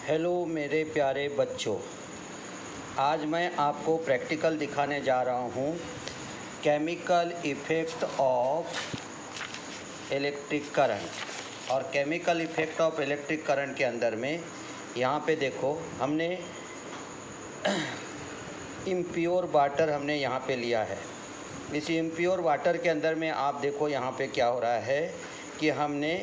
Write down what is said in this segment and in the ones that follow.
Hello मेरे प्यारे बच्चों, आज मैं आपको प्रैक्टिकल दिखाने जा रहा हूँ chemical effect of electric current. और chemical effect of electric current के अंदर में यहाँ पे देखो हमने इम्प्योर वाटर हमने यहाँ पे लिया है। इस इम्प्योर वाटर के अंदर में आप देखो यहाँ पे क्या हो रहा है कि हमने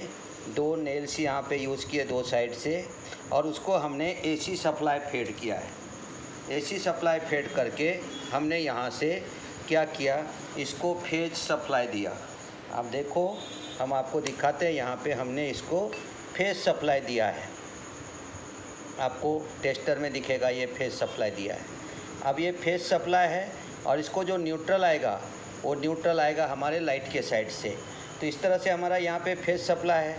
दो नेल्स यहाँ पे यूज़ किए दो साइड से, और उसको हमने एसी सप्लाई फेड किया है। एसी सप्लाई फेड करके हमने यहाँ से क्या किया, इसको फेज सप्लाई दिया। आप देखो हम आपको दिखाते हैं, यहाँ पे हमने इसको फेज सप्लाई दिया है। आपको टेस्टर में दिखेगा ये फेज सप्लाई दिया है। अब ये फेज सप्लाई है और इसको जो न्यूट्रल आएगा वो न्यूट्रल आएगा हमारे लाइट के साइड से। तो इस तरह से हमारा यहाँ पे फेज सप्लाई है।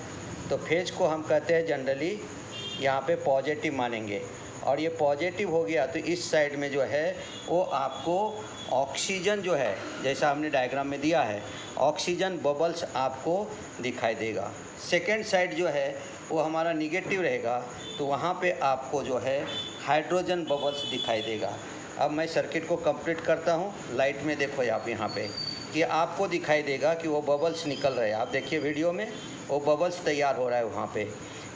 तो फेज को हम कहते हैं जनरली यहाँ पे पॉजिटिव मानेंगे, और ये पॉजिटिव हो गया तो इस साइड में जो है वो आपको ऑक्सीजन जो है, जैसा हमने डायग्राम में दिया है, ऑक्सीजन बबल्स आपको दिखाई देगा। सेकेंड साइड जो है वो हमारा निगेटिव रहेगा, तो वहाँ पे आपको जो है हाइड्रोजन बबल्स दिखाई देगा। अब मैं सर्किट को कंप्लीट करता हूँ। लाइट में देखो आप यहाँ पे कि आपको दिखाई देगा कि वो बबल्स निकल रहे हैं। आप देखिए वीडियो में वो बबल्स तैयार हो रहा है। वहाँ पे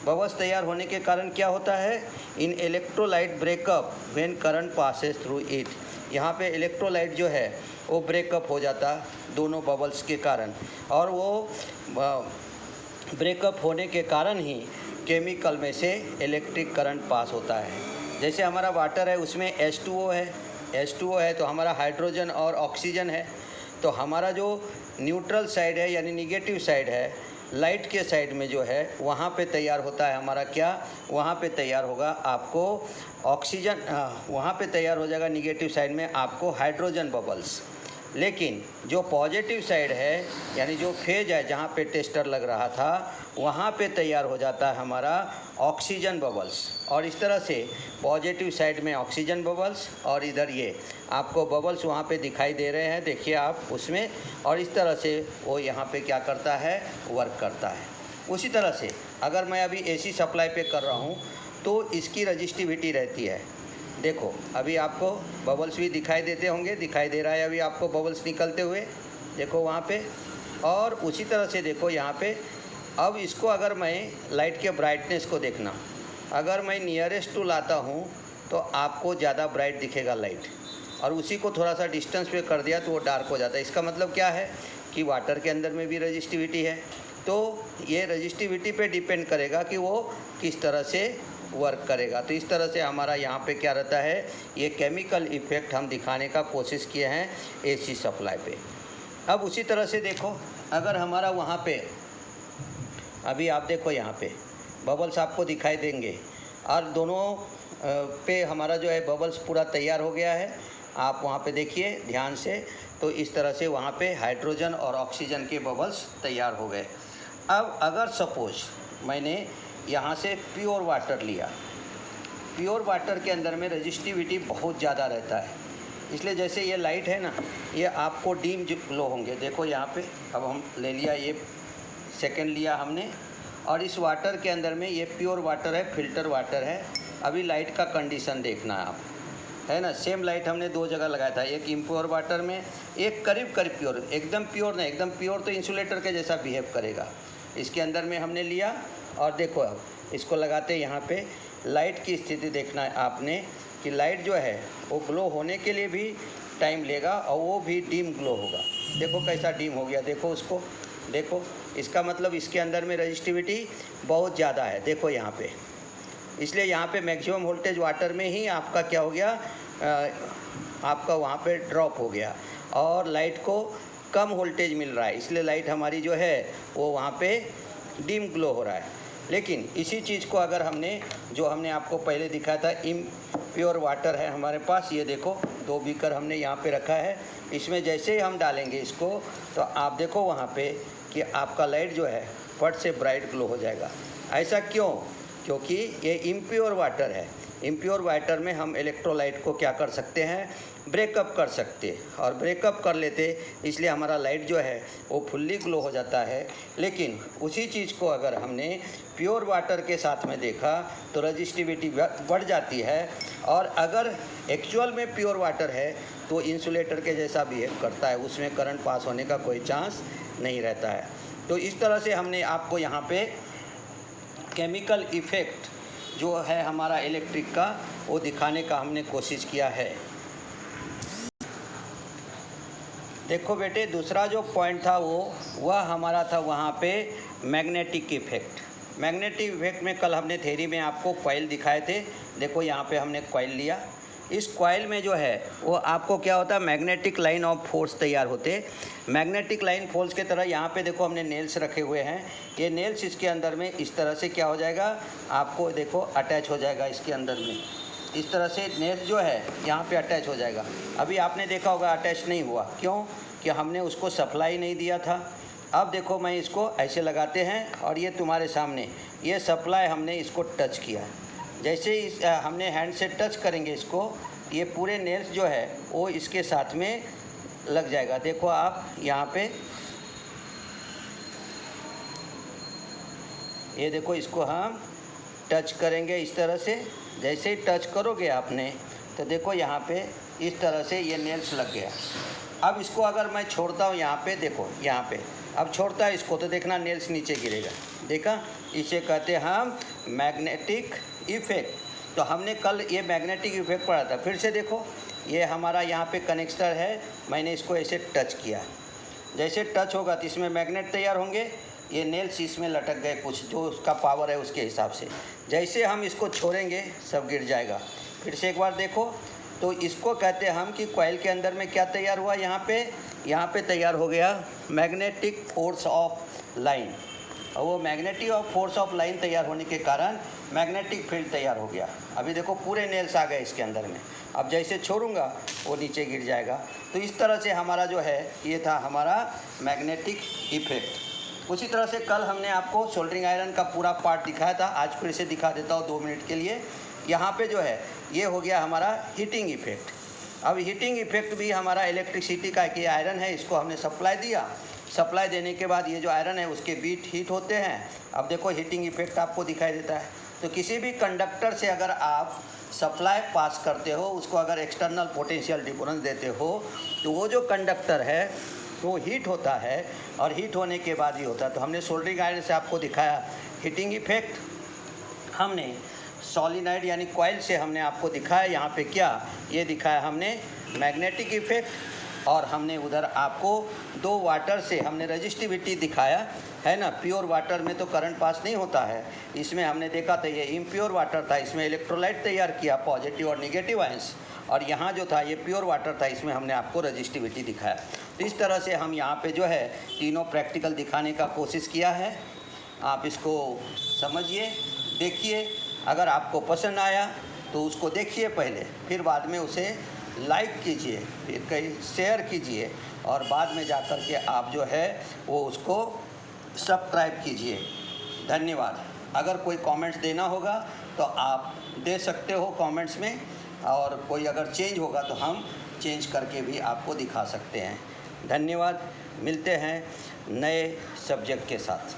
बबल्स तैयार होने के कारण क्या होता है, in electrolyte breakup when current passes through it. यहाँ पे इलेक्ट्रोलाइट जो है वो ब्रेकअप हो जाता दोनों बबल्स के कारण, और वो ब्रेकअप होने के कारण ही केमिकल में से इलेक्ट्रिक करंट पास होता है। जैसे हमारा वाटर है उसमें H2O है, H2O है तो हमारा हाइड्रोजन और ऑक्सीजन है। तो हमारा जो न्यूट्रल साइड है यानी निगेटिव साइड है, लाइट के साइड में जो है वहाँ पे तैयार होता है हमारा क्या, वहाँ पे तैयार होगा आपको ऑक्सीजन, वहाँ पे तैयार हो जाएगा निगेटिव साइड में आपको हाइड्रोजन बबल्स। लेकिन जो पॉजिटिव साइड है यानी जो फेज है जहाँ पे टेस्टर लग रहा था, वहाँ पे तैयार हो जाता है हमारा ऑक्सीजन बबल्स। और इस तरह से पॉजिटिव साइड में ऑक्सीजन बबल्स और इधर ये आपको बबल्स वहाँ पे दिखाई दे रहे हैं, देखिए आप उसमें। और इस तरह से वो यहाँ पे क्या करता है, वर्क करता है। उसी तरह से अगर मैं अभी एसी सप्लाई पे कर रहा हूँ तो इसकी रजिस्टिविटी रहती है। देखो अभी आपको बबल्स भी दिखाई देते होंगे, दिखाई दे रहा है अभी आपको बबल्स निकलते हुए, देखो वहाँ पे। और उसी तरह से देखो यहाँ पे, अब इसको अगर मैं लाइट के ब्राइटनेस को देखना, अगर मैं नियरेस्ट टू लाता हूँ तो आपको ज़्यादा ब्राइट दिखेगा लाइट, और उसी को थोड़ा सा डिस्टेंस पे कर दिया तो वो डार्क हो जाता है। इसका मतलब क्या है कि वाटर के अंदर में भी रजिस्टिविटी है। तो ये रजिस्टिविटी पे डिपेंड करेगा कि वो किस तरह से वर्क करेगा। तो इस तरह से हमारा यहाँ पे क्या रहता है, ये केमिकल इफ़ेक्ट हम दिखाने का कोशिश किए हैं एसी सप्लाई पे। अब उसी तरह से देखो अगर हमारा वहाँ पे अभी आप देखो यहाँ पे बबल्स आपको दिखाई देंगे, और दोनों पे हमारा जो है बबल्स पूरा तैयार हो गया है। आप वहाँ पे देखिए ध्यान से, तो इस तरह से वहाँ पे हाइड्रोजन और ऑक्सीजन के बबल्स तैयार हो गए। अब अगर सपोज मैंने यहाँ से प्योर वाटर लिया, प्योर वाटर के अंदर में रजिस्टिविटी बहुत ज़्यादा रहता है, इसलिए जैसे ये लाइट है ना, ये आपको डीम ग्लो होंगे। देखो यहाँ पे अब हम ले लिया, ये सेकंड लिया हमने, और इस वाटर के अंदर में ये प्योर वाटर है, फिल्टर वाटर है। अभी लाइट का कंडीशन देखना है आप, है ना। सेम लाइट हमने दो जगह लगाया था, एक इम्प्योर वाटर में, एक करीब करीब प्योर। एकदम प्योर नहीं, एकदम प्योर तो इंसुलेटर के जैसा बिहेव करेगा। इसके अंदर में हमने लिया, और देखो अब इसको लगाते यहाँ पे लाइट की स्थिति देखना है आपने कि लाइट जो है वो ग्लो होने के लिए भी टाइम लेगा, और वो भी डीम ग्लो होगा। देखो कैसा डीम हो गया, देखो उसको, देखो इसका मतलब इसके अंदर में रजिस्टिविटी बहुत ज़्यादा है। देखो यहाँ पे, इसलिए यहाँ पे मैक्सिमम वोल्टेज वाटर में ही आपका क्या हो गया, आपका वहाँ पे ड्रॉप हो गया, और लाइट को कम वोल्टेज मिल रहा है, इसलिए लाइट हमारी जो है वो वहाँ पे डीम ग्लो हो रहा है। लेकिन इसी चीज़ को अगर हमने, जो हमने आपको पहले दिखाया था, इम्प्योर वाटर है हमारे पास, ये देखो दो बीकर हमने यहाँ पे रखा है, इसमें जैसे ही हम डालेंगे इसको तो आप देखो वहाँ पे कि आपका लाइट जो है फट से ब्राइट ग्लो हो जाएगा। ऐसा क्यों? क्योंकि ये इम्प्योर वाटर है। इम्प्योर वाटर में हम इलेक्ट्रोलाइट को क्या कर सकते हैं, ब्रेकअप कर सकते, और ब्रेकअप कर लेते, इसलिए हमारा लाइट जो है वो फुल्ली ग्लो हो जाता है। लेकिन उसी चीज़ को अगर हमने प्योर वाटर के साथ में देखा तो रजिस्टिविटी बढ़ जाती है, और अगर एक्चुअल में प्योर वाटर है तो इंसुलेटर के जैसा बिहेव करता है, उसमें करंट पास होने का कोई चांस नहीं रहता है। तो इस तरह से हमने आपको यहाँ पे केमिकल इफ़ेक्ट जो है हमारा इलेक्ट्रिक का वो दिखाने का हमने कोशिश किया है। देखो बेटे, दूसरा जो पॉइंट था वह हमारा था वहाँ पे मैग्नेटिक इफ़ेक्ट। मैग्नेटिक इफ़ेक्ट में कल हमने थ्योरी में आपको कॉइल दिखाए थे। देखो यहाँ पे हमने कॉइल लिया, इस कॉइल में जो है वो आपको क्या होता है, मैग्नेटिक लाइन ऑफ फोर्स तैयार होते। मैग्नेटिक लाइन फोर्स के तरह यहाँ पे देखो हमने नेल्स रखे हुए हैं, ये नेल्स इसके अंदर में इस तरह से क्या हो जाएगा, आपको देखो अटैच हो जाएगा इसके अंदर में, इस तरह से नेल्स जो है यहाँ पे अटैच हो जाएगा। अभी आपने देखा होगा अटैच नहीं हुआ, क्यों कि हमने उसको सप्लाई नहीं दिया था। अब देखो मैं इसको ऐसे लगाते हैं और ये तुम्हारे सामने ये सप्लाई हमने इसको टच किया, जैसे ही हमने हैंड से टच करेंगे इसको, ये पूरे नेल्स जो है वो इसके साथ में लग जाएगा। देखो आप यहाँ पे ये देखो, इसको हम टच करेंगे इस तरह से, जैसे ही टच करोगे आपने तो देखो यहाँ पे इस तरह से ये नेल्स लग गया। अब इसको अगर मैं छोड़ता हूँ यहाँ पे, देखो यहाँ पे अब छोड़ता है इसको तो देखना नेल्स नीचे गिरेगा, देखा, इसे कहते हैं हम मैग्नेटिक इफ़ेक्ट। तो हमने कल ये मैग्नेटिक इफ़ेक्ट पढ़ा था। फिर से देखो ये हमारा यहाँ पे कनेक्टर है, मैंने इसको ऐसे टच किया, जैसे टच होगा तो इसमें मैग्नेट तैयार होंगे, ये नेल्स इसमें लटक गए कुछ जो उसका पावर है उसके हिसाब से। जैसे हम इसको छोड़ेंगे सब गिर जाएगा। फिर से एक बार देखो, तो इसको कहते हैं हम कि कॉइल के अंदर में क्या तैयार हुआ, यहाँ पे तैयार हो गया मैग्नेटिक फोर्स ऑफ लाइन, और वो मैग्नेटिक फोर्स ऑफ लाइन तैयार होने के कारण मैग्नेटिक फील्ड तैयार हो गया। अभी देखो पूरे नेल्स आ गए इसके अंदर में, अब जैसे छोड़ूंगा वो नीचे गिर जाएगा। तो इस तरह से हमारा जो है ये था हमारा मैग्नेटिक इफ़ेक्ट। उसी तरह से कल हमने आपको सोल्डरिंग आयरन का पूरा पार्ट दिखाया था, आज फिर से दिखा देता हूँ 2 मिनट के लिए। यहाँ पे जो है ये हो गया हमारा हीटिंग इफ़ेक्ट। अब हीटिंग इफ़ेक्ट भी हमारा इलेक्ट्रिसिटी का कि आयरन है, इसको हमने सप्लाई दिया, सप्लाई देने के बाद ये जो आयरन है उसके बीट हीट होते हैं। अब देखो हीटिंग इफ़ेक्ट आपको दिखाई देता है। तो किसी भी कंडक्टर से अगर आप सप्लाई पास करते हो, उसको अगर एक्सटर्नल पोटेंशियल डिफरेंस देते हो, तो वो जो कंडक्टर है वो हीट होता है, और हीट होने के बाद ही होता है। तो हमने सोल्डरिंग आयरन से आपको दिखाया हीटिंग इफ़ेक्ट, हमने सॉलिनॉइड यानी कॉइल से हमने आपको दिखाया यहाँ पे क्या, ये दिखाया हमने मैग्नेटिक इफ़ेक्ट, और हमने उधर आपको 2 वाटर से हमने रजिस्टिविटी दिखाया है ना। प्योर वाटर में तो करंट पास नहीं होता है, इसमें हमने देखा था ये इम्प्योर वाटर था, इसमें इलेक्ट्रोलाइट तैयार किया पॉजिटिव और निगेटिव आयंस, और यहाँ जो था ये प्योर वाटर था, इसमें हमने आपको रजिस्टिविटी दिखाया। तो इस तरह से हम यहाँ पे जो है तीनों प्रैक्टिकल दिखाने का कोशिश किया है। आप इसको समझिए, देखिए, अगर आपको पसंद आया तो उसको देखिए पहले, फिर बाद में उसे लाइक कीजिए, फिर कहीं शेयर कीजिए, और बाद में जा कर के आप जो है वो उसको सब्सक्राइब कीजिए। धन्यवाद। अगर कोई कमेंट्स देना होगा तो आप दे सकते हो कमेंट्स में, और कोई अगर चेंज होगा तो हम चेंज करके भी आपको दिखा सकते हैं। धन्यवाद। मिलते हैं नए सब्जेक्ट के साथ।